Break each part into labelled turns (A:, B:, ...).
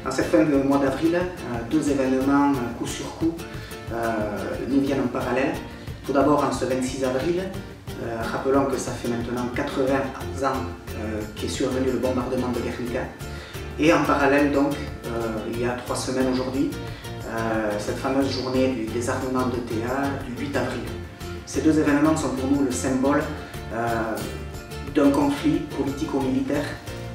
A: En cette fin de mois d'avril, deux événements coup sur coup nous viennent en parallèle. Tout d'abord, en ce 26 avril, rappelons que ça fait maintenant 80 ans qu'est survenu le bombardement de Guernica. Et en parallèle, donc, il y a 3 semaines aujourd'hui, cette fameuse journée du désarmement de Théa du 8 avril. Ces deux événements sont pour nous le symbole d'un conflit politico-militaire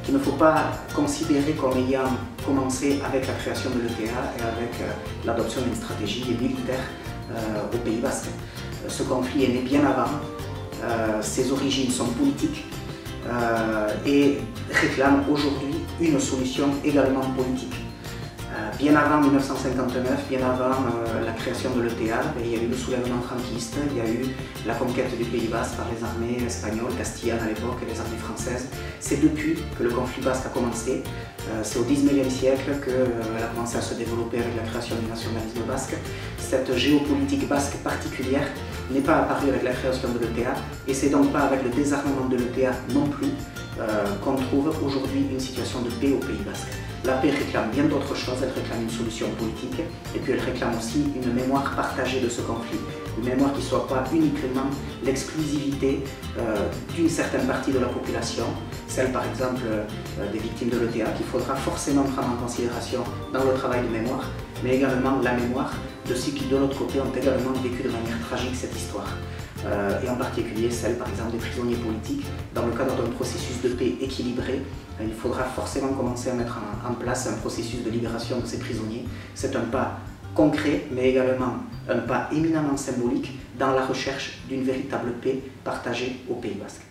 A: qu'il ne faut pas considérer comme ayant commencé avec la création de l'ETA et avec l'adoption d'une stratégie militaire au Pays Basque. Ce conflit est né bien avant, ses origines sont politiques et réclame aujourd'hui une solution également politique. Bien avant 1959, bien avant la création de l'ETA, il y a eu le soulèvement franquiste, il y a eu la conquête du Pays Basque par les armées espagnoles, castillanes à l'époque et les armées françaises. C'est depuis que le conflit basque a commencé. C'est au XIXe siècle qu'elle a commencé à se développer avec la création du nationalisme basque. Cette géopolitique basque particulière n'est pas apparue avec la création de l'ETA et c'est donc pas avec le désarmement de l'ETA non plus qu'on trouve aujourd'hui une situation de paix au Pays Basque. La paix réclame bien d'autres choses, elle réclame une solution politique et puis elle réclame aussi une mémoire partagée de ce conflit. Une mémoire qui ne soit pas uniquement l'exclusivité d'une certaine partie de la population, celle par exemple des victimes de l'ETA qu'il faudra forcément prendre en considération dans le travail de mémoire, mais également la mémoire de ceux qui de l'autre côté ont également vécu de manière tragique cette histoire. Et en particulier celle par exemple des prisonniers politiques. Dans le cadre d'un processus de paix équilibré, il faudra forcément commencer à mettre en place un processus de libération de ces prisonniers. C'est un pas concret, mais également un pas éminemment symbolique dans la recherche d'une véritable paix partagée au Pays Basque.